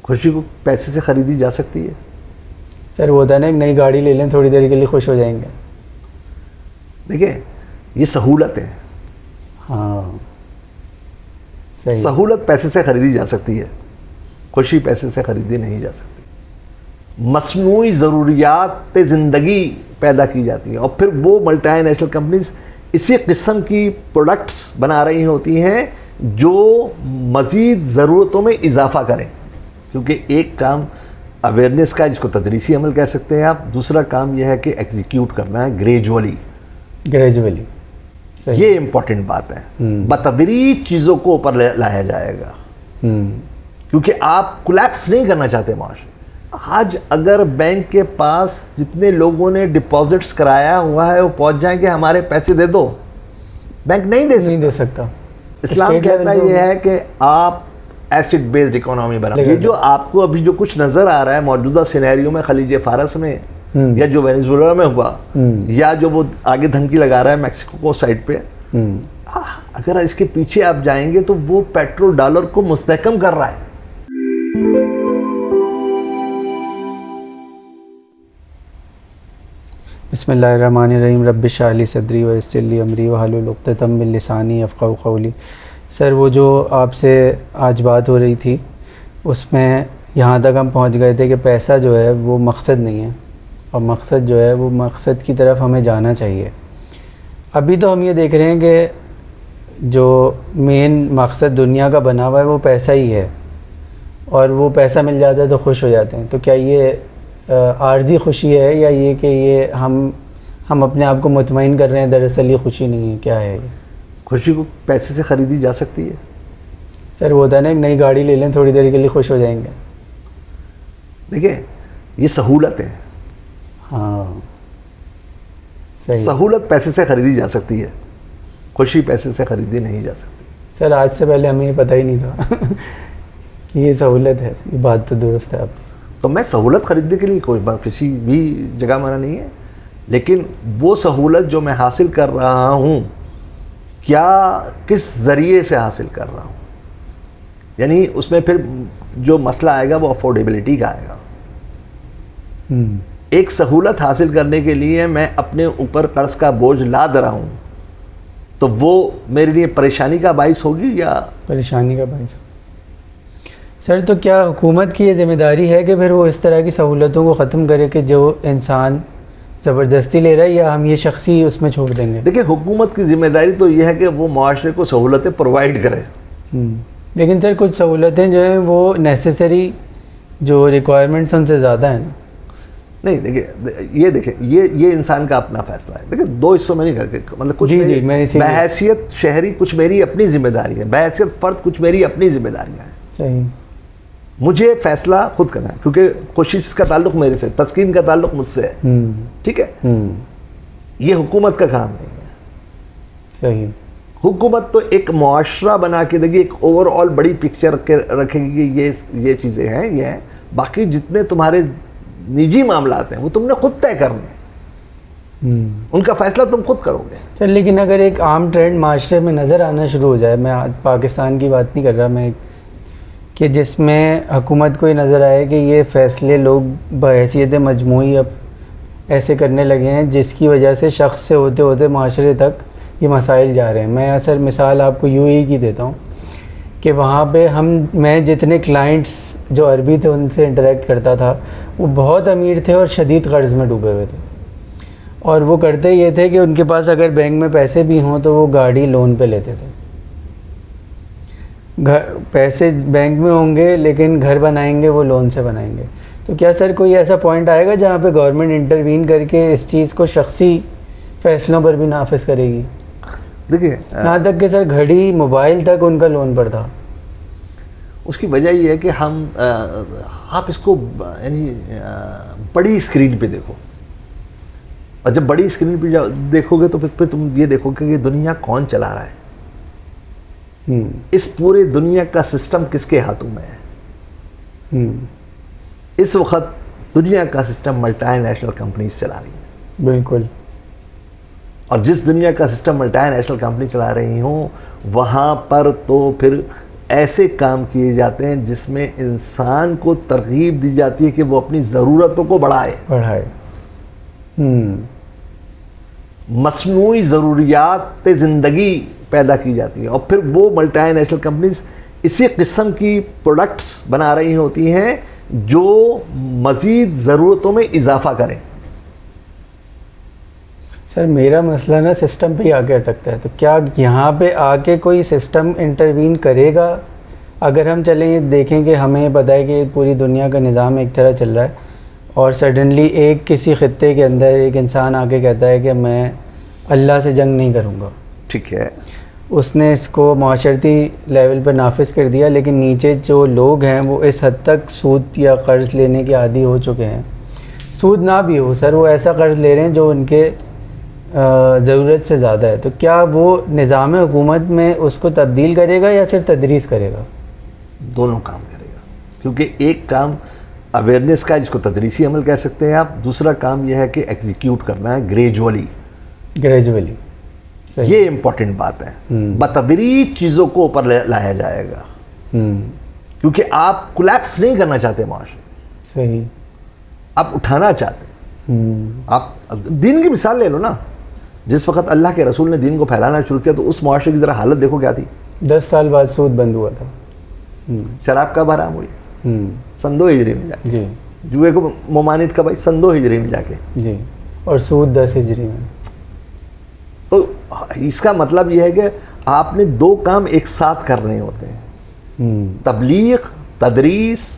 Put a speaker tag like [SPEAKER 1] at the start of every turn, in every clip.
[SPEAKER 1] खुशी को पैसे से ख़रीदी जा सकती है?
[SPEAKER 2] सर वो होता है ना, एक नई गाड़ी ले लें, थोड़ी देर के लिए खुश हो जाएंगे।
[SPEAKER 1] देखिए, ये सहूलत है।
[SPEAKER 2] हाँ सही।
[SPEAKER 1] सहूलत पैसे से ख़रीदी जा सकती है, खुशी पैसे से ख़रीदी नहीं जा सकती। मसनूई ज़रूरियात ज़िंदगी पैदा की जाती है और फिर वो मल्टीनेशनल कंपनीज इसी किस्म की प्रोडक्ट्स बना रही होती हैं जो मज़ीद ज़रूरतों में इजाफ़ा करें। क्योंकि एक काम अवेयरनेस का, जिसको तदरीसी अमल कह सकते हैं आप, दूसरा काम यह है कि एग्जीक्यूट करना है ग्रेजुअली। ये इम्पॉर्टेंट बात है। बतदरीज चीज़ों को ऊपर लाया जाएगा क्योंकि आप कोलैप्स नहीं करना चाहते माशरे। आज अगर बैंक के पास जितने लोगों ने डिपॉजिट्स कराया हुआ है वो पहुंच जाए कि हमारे पैसे दे दो, बैंक नहीं दे सकता। इस्लाम कहता ये है कि आप एसिड बेस्ड इकोनॉमी बना। ये जो आपको अभी जो कुछ नज़र आ रहा है मौजूदा सिनेरियो में खलीज फारस में, या जो वेनेजुएला में हुआ, या जो वो आगे धमकी लगा रहा है मैक्सिको को साइड पे, अगर इसके पीछे आप जाएंगे तो वो पेट्रोल डॉलर को मुस्तहकम कर रहा है।
[SPEAKER 2] बिस्मिल्लाहिर्रहमानिर्रहीम। रब्बि इश्रह ली सदरी व यस्सिर ली अमरी वहलुल उक़दतम मिन लिसानी यफ़क़हू क़ौली। सर वो जो आपसे आज बात हो रही थी उसमें यहाँ तक हम पहुँच गए थे कि पैसा जो है वो मकसद नहीं है, और मकसद जो है वो मकसद की तरफ हमें जाना चाहिए। अभी तो हम ये देख रहे हैं कि जो मेन मकसद दुनिया का बना हुआ है वो पैसा ही है, और वो पैसा मिल जाता है तो खुश हो जाते हैं। तो क्या ये आर्जी खुशी है, या ये कि ये हम अपने आप को मुतमईन कर रहे हैं, दरअसल ये खुशी नहीं है? क्या है ये?
[SPEAKER 1] खुशी को पैसे से ख़रीदी जा सकती है?
[SPEAKER 2] सर वो होता है ना, एक नई गाड़ी ले लें, थोड़ी देर के लिए खुश हो जाएंगे।
[SPEAKER 1] देखिए, ये सहूलत है।
[SPEAKER 2] हाँ सही।
[SPEAKER 1] सहूलत पैसे से ख़रीदी जा सकती है, खुशी पैसे से ख़रीदी नहीं जा सकती।
[SPEAKER 2] सर आज से पहले हमें ये पता ही नहीं था कि ये सहूलत है। ये बात तो दुरुस्त है आपकी।
[SPEAKER 1] तो मैं सहूलत ख़रीदने के लिए कोई किसी भी जगह मना नहीं है, लेकिन वो सहूलत जो मैं हासिल कर रहा हूँ, क्या किस ज़रिए से हासिल कर रहा हूँ, यानी उसमें फिर जो मसला आएगा वो अफोर्डेबिलिटी का आएगा। एक सहूलत हासिल करने के लिए मैं अपने ऊपर कर्ज का बोझ लाद रहा हूँ, तो वो मेरे लिए परेशानी का बाइस होगी या
[SPEAKER 2] परेशानी का बाइस? सर तो क्या हुकूमत की ये ज़िम्मेदारी है कि फिर वो इस तरह की सहूलतों को ख़त्म करे कि जो इंसान ज़बरदस्ती ले रहा है, या हम ये शख्सी उसमें छोड़ देंगे?
[SPEAKER 1] देखिए, हुकूमत की ज़िम्मेदारी तो ये है कि वो माशरे को सहूलतें प्रोवाइड करे।
[SPEAKER 2] लेकिन सर कुछ सहूलतें जो हैं वो नेसेसरी, जो रिक्वायरमेंट्स उनसे ज़्यादा हैं। नहीं
[SPEAKER 1] देखिए, ये इंसान का अपना फैसला है। देखिए, दो हिस्सों में नहीं करके, मतलब कुछ बहैसियत शहरी कुछ मेरी अपनी जिम्मेदारी है, बहैसियत फ़र्द कुछ मेरी अपनी जिम्मेदारियाँ हैं।
[SPEAKER 2] सही।
[SPEAKER 1] मुझे फैसला खुद करना है, क्योंकि कोशिश का ताल्लुक मेरे से, तस्कीन का ताल्लुक मुझसे है। ठीक है, ये हुकूमत का काम नहीं है।
[SPEAKER 2] सही।
[SPEAKER 1] हुकूमत तो एक मुआशरा बना के देगी, एक ओवरऑल बड़ी पिक्चर रखेगी कि ये चीज़ें हैं, ये हैं। बाकी जितने तुम्हारे निजी मामलात हैं वो तुमने खुद तय करने, उनका फैसला तुम खुद करोगे।
[SPEAKER 2] चल, लेकिन अगर एक आम ट्रेंड माशरे में नज़र आना शुरू हो जाए, मैं आज पाकिस्तान की बात नहीं कर रहा, मैं कि जिसमें हुकूमत को ये नज़र आए कि ये फ़ैसले लोग बहैसियत मजमूई अब ऐसे करने लगे हैं जिसकी वजह से शख्स से होते होते माशरे तक ये मसाइल जा रहे हैं। मैं असल मिसाल आपको यूएई की देता हूँ कि वहाँ पे मैं जितने क्लाइंट्स जो अरबी थे उनसे इंटरेक्ट करता था, वो बहुत अमीर थे और शदीद कर्ज़ में डूबे हुए थे, और वो करते ये थे कि उनके पास अगर बैंक में पैसे भी हों तो वो गाड़ी लोन पे लेते थे। पैसे बैंक में होंगे लेकिन घर बनाएंगे वो लोन से बनाएंगे। तो क्या सर कोई ऐसा पॉइंट आएगा जहाँ पे गवर्नमेंट इंटरवीन करके इस चीज़ को शख्सी फ़ैसलों पर भी नाफिज करेगी?
[SPEAKER 1] देखिए,
[SPEAKER 2] यहाँ तक कि सर घड़ी मोबाइल तक उनका लोन पर था।
[SPEAKER 1] उसकी वजह ये है कि आप इसको यानी बड़ी स्क्रीन पे देखो, और जब बड़ी स्क्रीन पे देखोगे तो फिर तुम ये देखोगे कि दुनिया कौन चला रहा है। इस पूरे दुनिया का सिस्टम किसके हाथों में है? इस वक्त दुनिया का सिस्टम मल्टीनेशनल कंपनीज चला रही है।
[SPEAKER 2] बिल्कुल।
[SPEAKER 1] और जिस दुनिया का सिस्टम मल्टीनेशनल कंपनी चला रही हूँ, वहाँ पर तो फिर ऐसे काम किए जाते हैं जिसमें इंसान को तरगीब दी जाती है कि वो अपनी ज़रूरतों को बढ़ाए। मसनूई ज़रूरियात ज़िंदगी पैदा की जाती है और फिर वो मल्टीनेशनल कंपनीज इसी किस्म की प्रोडक्ट्स बना रही होती हैं जो मज़ीद ज़रूरतों में इजाफा करें।
[SPEAKER 2] सर मेरा मसला ना सिस्टम पे ही आके अटकता है, तो क्या यहाँ पे आके कोई सिस्टम इंटरवीन करेगा? अगर हम चलें देखें कि हमें पता है कि पूरी दुनिया का निज़ाम एक तरह चल रहा है और सडनली एक किसी ख़ित्ते के अंदर एक इंसान आके कहता है कि मैं अल्लाह से जंग नहीं करूँगा,
[SPEAKER 1] ठीक है,
[SPEAKER 2] उसने इसको माशरती लेवल पर नाफिज कर दिया, लेकिन नीचे जो लोग हैं वो इस हद तक सूद या कर्ज़ लेने के आदी हो चुके हैं। सूद ना भी हो सर, वो ऐसा कर्ज़ ले रहे हैं जो उनके ज़रूरत से ज़्यादा है। तो क्या वो निज़ाम हुकूमत में उसको तब्दील करेगा या सिर्फ तदरीस करेगा?
[SPEAKER 1] दोनों काम करेगा, क्योंकि एक काम अवेयरनेस का, जिसको तदरीसी अमल कह सकते हैं आप, दूसरा काम यह है कि एग्जीक्यूट करना है ग्रेजुअली। ये इम्पोर्टेंट बात है। बतदरीज चीज़ों को ऊपर लाया जाएगा, क्योंकि आप कोलैप्स नहीं करना चाहते माशरे,
[SPEAKER 2] सही,
[SPEAKER 1] आप उठाना चाहते हैं। आप दीन की मिसाल ले लो ना, जिस वक्त अल्लाह के रसूल ने दीन को फैलाना शुरू किया तो उस माशरे की ज़रा हालत देखो क्या थी।
[SPEAKER 2] 10 साल बाद सूद बंद हुआ था।
[SPEAKER 1] शराब कब हराम हुई? सन 2 हिजरी में जाके
[SPEAKER 2] जी।
[SPEAKER 1] जुए को ममानित कब आई? सन 2 हिजरी में जाके
[SPEAKER 2] जी। और सूद 10 हिजरी में।
[SPEAKER 1] तो इसका मतलब यह है कि आपने दो काम एक साथ करने होते हैं, तबलीग, तदरीस,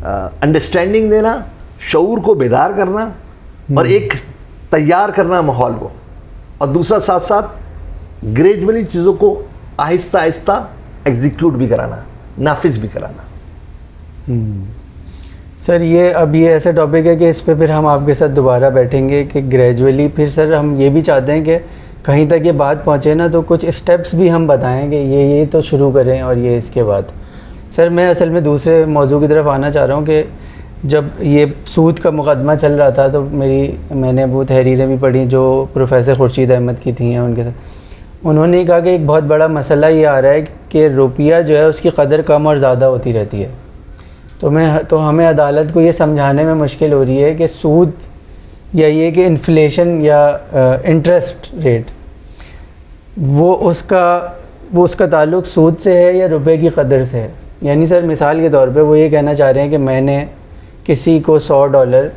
[SPEAKER 1] अंडरस्टैंडिंग देना, शऊर को बेदार करना और एक तैयार करना माहौल को, और दूसरा साथ साथ ग्रेजुअली चीज़ों को आहिस्ता आहिस्ता एग्जीक्यूट भी कराना, नाफिज भी कराना।
[SPEAKER 2] सर ये ऐसा टॉपिक है कि इस पे फिर हम आपके साथ दोबारा बैठेंगे कि ग्रेजुअली फिर सर हम ये भी चाहते हैं कि कहीं तक ये बात पहुँचे ना तो कुछ स्टेप्स भी हम बताएं कि ये तो शुरू करें और ये इसके बाद। सर मैं असल में दूसरे मौजू की तरफ आना चाह रहा हूँ कि जब ये सूद का मुकदमा चल रहा था तो मैंने वो तहरीरें भी पढ़ी जो प्रोफेसर खुर्शीद अहमद की थी हैं उनके साथ। उन्होंने कहा कि एक बहुत बड़ा मसला ये आ रहा है कि रुपया जो है उसकी कदर कम और ज़्यादा होती रहती है। तो हमें अदालत को ये समझाने में मुश्किल हो रही है कि सूद या ये कि इन्फ्लेशन या इंटरेस्ट रेट वो उसका ताल्लुक़ सूद से है या रुपए की कदर से है। यानी सर मिसाल के तौर पे वो ये कहना चाह रहे हैं कि मैंने किसी को $100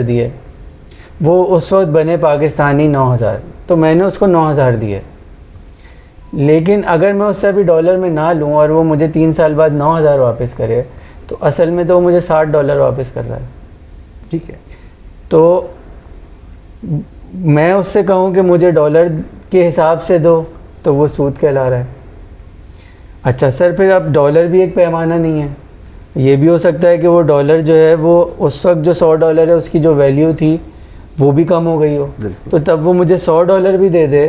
[SPEAKER 2] दिए, वो उस वक्त बने पाकिस्तानी 9,000, तो मैंने उसको 9,000 दिए, लेकिन अगर मैं उससे अभी डॉलर में ना लूँ और वो मुझे 3 साल बाद 9,000 वापस करे तो असल में तो वो मुझे $60 वापस कर रहा है।
[SPEAKER 1] ठीक है,
[SPEAKER 2] तो मैं उससे कहूँ कि मुझे डॉलर के हिसाब से दो तो वो सूद कहला रहा है। अच्छा सर, फिर अब डॉलर भी एक पैमाना नहीं है, ये भी हो सकता है कि वो डॉलर जो है वो उस वक्त जो $100 है उसकी जो वैल्यू थी वो भी कम हो गई हो, तो तब वो मुझे $100 भी दे दे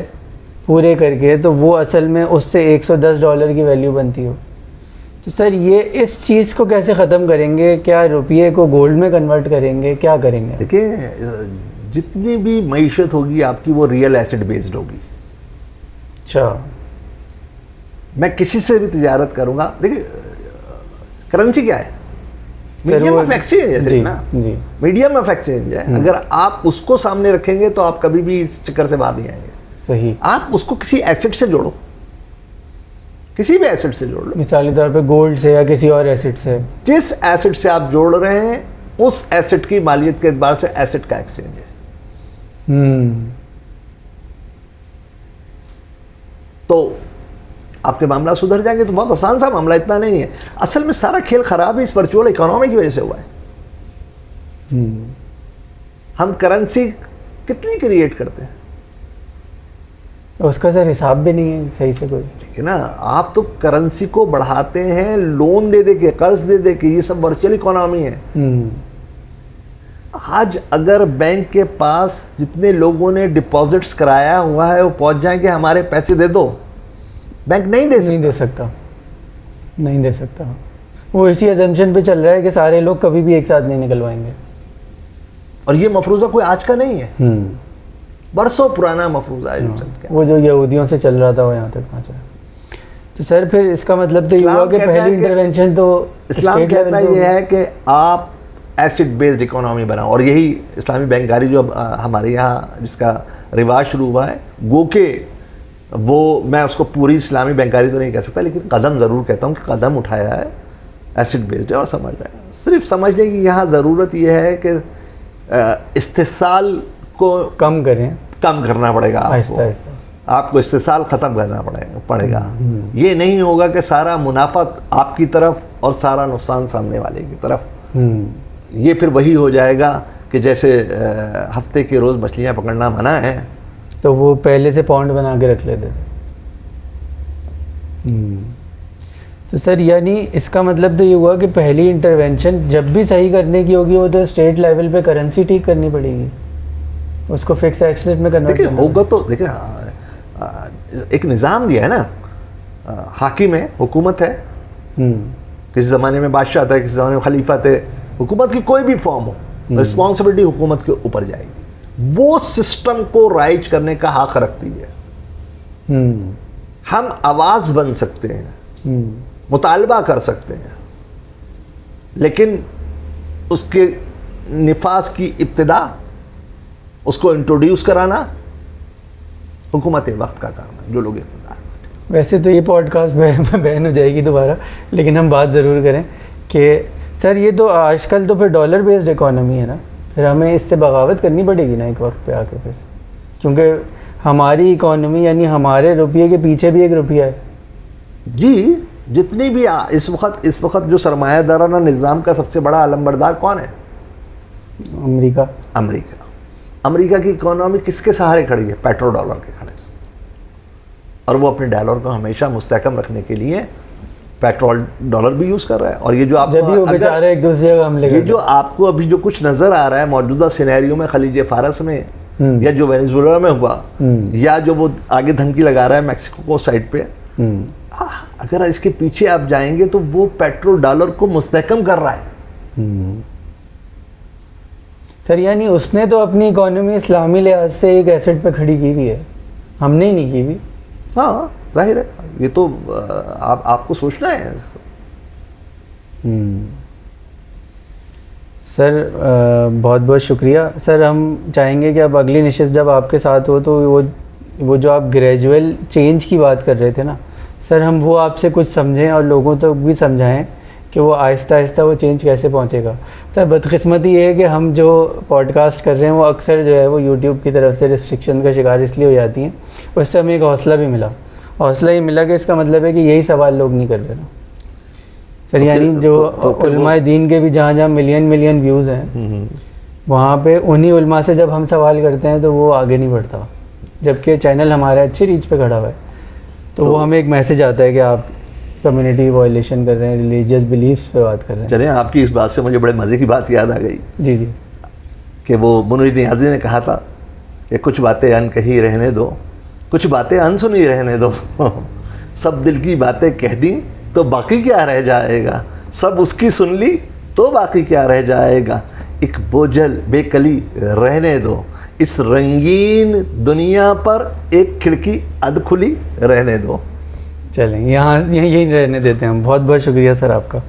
[SPEAKER 2] पूरे करके तो वो असल में उससे $110 की वैल्यू बनती हो। तो सर ये इस चीज़ को कैसे ख़त्म करेंगे? क्या रुपये को गोल्ड में कन्वर्ट करेंगे? क्या करेंगे?
[SPEAKER 1] देखिए, जितनी भी मईशत होगी आपकी वो रियल एसेट बेस्ड होगी।
[SPEAKER 2] अच्छा,
[SPEAKER 1] मैं किसी से भी तिजारत करूंगा, देखिए करेंसी क्या है? मीडियम ऑफ एक्सचेंज है ना जी, मीडियम ऑफ एक्सचेंज है। अगर आप उसको सामने रखेंगे तो आप कभी भी इस चक्कर से बाहर नहीं आएंगे।
[SPEAKER 2] सही,
[SPEAKER 1] आप उसको किसी एसेट से जोड़ो, किसी भी एसेट से जोड़ लो,
[SPEAKER 2] मिसाल के तौर पे गोल्ड से या किसी और एसेट से। जिस
[SPEAKER 1] एसेट से आप जोड़ रहे हैं उस एसेट की मालियत के एतबार से एसेट का एक्सचेंज है। तो आपके मामला सुधर जाएंगे। तो बहुत आसान सा मामला, इतना नहीं है। असल में सारा खेल खराब है इस वर्चुअल इकोनॉमी की वजह से हुआ है। हम करेंसी कितनी क्रिएट करते हैं,
[SPEAKER 2] उसका सर हिसाब भी नहीं है सही से कोई,
[SPEAKER 1] ठीक है ना। आप तो करेंसी को बढ़ाते हैं लोन दे दे के, कर्ज दे दे के, ये सब वर्चुअल इकोनॉमी है। आज अगर बैंक के पास जितने लोगों ने डिपॉजिट्स कराया हुआ है वो पहुंच जाए कि हमारे पैसे दे दो, बैंक नहीं दे सकता।
[SPEAKER 2] वो इसी अजम्पशन पे चल रहा है कि सारे लोग कभी भी एक साथ नहीं निकलवाएंगे।
[SPEAKER 1] और ये मफरूज़ा कोई आज का नहीं है, बरसों पुराना मफरूज़ा है जो चल के
[SPEAKER 2] वो जो यहूदियों से चल रहा था वो यहाँ तक पहुँचा। तो सर फिर इसका मतलब तो ये हुआ कि पहली इंटरवेंशन तो
[SPEAKER 1] इस्लाम
[SPEAKER 2] स्टेट
[SPEAKER 1] कहता
[SPEAKER 2] लेवल पे
[SPEAKER 1] ये है कि आप एसिड बेस्ड इकोनॉमी बनाओ, और यही इस्लामी बैंककारी जो हमारे यहाँ जिसका रिवाज शुरू हुआ है, गो के वो, मैं उसको पूरी इस्लामी बैंककारी तो नहीं कह सकता, लेकिन कदम ज़रूर कहता हूँ कि कदम उठाया है एसिड बेस्ड है और समझ रहा है। सिर्फ समझने की यहाँ ज़रूरत यह है कि इस्तेसाल को
[SPEAKER 2] कम करें,
[SPEAKER 1] कम करना पड़ेगा
[SPEAKER 2] आहिस्ता आहिस्ता।
[SPEAKER 1] आपको इस्तेसाल ख़त्म करना पड़ेगा। ये नहीं होगा कि सारा मुनाफा आपकी तरफ और सारा नुकसान सामने वाले की तरफ। ये फिर वही हो जाएगा कि जैसे हफ्ते के रोज़ मछलियाँ पकड़ना मना है,
[SPEAKER 2] तो वो पहले से पॉन्ड बना के रख लेते थे। तो सर यानी इसका मतलब तो ये हुआ कि पहली इंटरवेंशन जब भी सही करने की होगी वो तो स्टेट लेवल पे करेंसी ठीक करनी पड़ेगी, उसको फिक्स एक्सेस में कन्वर्ट
[SPEAKER 1] देखिए होगा तो देखिए एक निज़ाम दिया है ना, हाकिम है, हुकूमत है, किसी ज़माने में बादशाह था, किसी ज़माने में खलीफा थे। हुकूमत की कोई भी फॉर्म हो, रिस्पॉन्सिबिलिटी हुकूमत के ऊपर जाएगी। वो सिस्टम को राइज करने का हक रखती है। हम आवाज़ बन सकते हैं, मुतालबा कर सकते हैं, लेकिन उसके निफाज की इब्तिदा, उसको इंट्रोड्यूस कराना हुकूमत वक्त का काम है, जो लोग इख्तियार।
[SPEAKER 2] वैसे तो ये पॉडकास्ट बैन हो जाएगी दोबारा, लेकिन हम बात ज़रूर करें कि सर ये तो आजकल तो फिर डॉलर बेस्ड इकोनॉमी है ना, फिर हमें इससे बगावत करनी पड़ेगी ना एक वक्त पे आके फिर, क्योंकि हमारी इकोनॉमी यानी हमारे रुपये के पीछे भी एक रुपया है।
[SPEAKER 1] जी, जितनी भी इस वक्त जो सरमायादाराना निज़ाम का सबसे बड़ा अलंबरदार कौन है?
[SPEAKER 2] अमेरिका।
[SPEAKER 1] अमेरिका की इकोनॉमी किसके सहारे खड़ी है? पेट्रो डॉलर के खड़े से। और वो अपने डॉलर को हमेशा मुस्तहकम रखने के लिए पेट्रोल डॉलर भी यूज़ कर रहा है। और ये जो आप
[SPEAKER 2] बेचारे एक दूसरे का हमले,
[SPEAKER 1] ये जो आपको अभी जो कुछ नज़र आ रहा है मौजूदा सिनेरियो में खलीज फारस में, या जो वेनेजुएला में हुआ, या जो वो आगे धमकी लगा रहा है मैक्सिको को साइड पे, अगर इसके पीछे आप जाएंगे तो वो पेट्रो डॉलर को मुस्तहकम कर रहा है।
[SPEAKER 2] सर यानी उसने तो अपनी इकोनॉमी इस्लामी लिहाज से एक एसेट पे खड़ी की हुई है, हमने ही नहीं की हुई।
[SPEAKER 1] हाँ जाहिर है, ये तो आपको सोचना है।
[SPEAKER 2] सर बहुत बहुत शुक्रिया सर। हम चाहेंगे कि अब अगली नशिस्त जब आपके साथ हो तो वो जो आप ग्रेजुअल चेंज की बात कर रहे थे ना सर, हम वो आपसे कुछ समझें और लोगों तक भी समझाएं कि वो आहिस्ता आहिस्ता वो चेंज कैसे पहुंचेगा। सर बदकिस्मती ये है कि हम जो पॉडकास्ट कर रहे हैं वो अक्सर जो है वो यूट्यूब की तरफ से रिस्ट्रिक्शन का शिकार इसलिए हो जाती हैं। उससे हमें एक हौसला भी मिला, हौसला ये मिला कि इसका मतलब है कि यही सवाल लोग नहीं कर रहे ना सर। यानी जो उलमाए दीन के भी जहाँ मिलियन व्यूज़ हैं, वहाँ पे उन्हीं उलमा से जब हम सवाल करते हैं तो वो आगे नहीं बढ़ता, जबकि चैनल हमारे अच्छी रीच पे खड़ा हुआ है। तो वो हमें एक मैसेज आता है कि आप कम्युनिटी वायलेशन कर रहे हैं, रिलीजियस बिलीफ्स पे बात कर रहे हैं।
[SPEAKER 1] चलें, आपकी इस बात से मुझे बड़े मज़े की बात याद आ गई।
[SPEAKER 2] जी
[SPEAKER 1] कि वो मुनीर नियाज़ी ने कहा था कि कुछ बातें अनकही रहने दो, कुछ बातें अनसुनी रहने दो। सब दिल की बातें कह दी तो बाकी क्या रह जाएगा, सब उसकी सुन ली तो बाकी क्या रह जाएगा। एक बोझल बेकली रहने दो, इस रंगीन दुनिया पर एक खिड़की अध खुली रहने दो।
[SPEAKER 2] चलें, यहाँ यही रहने देते हैं हम। बहुत बहुत शुक्रिया सर आपका।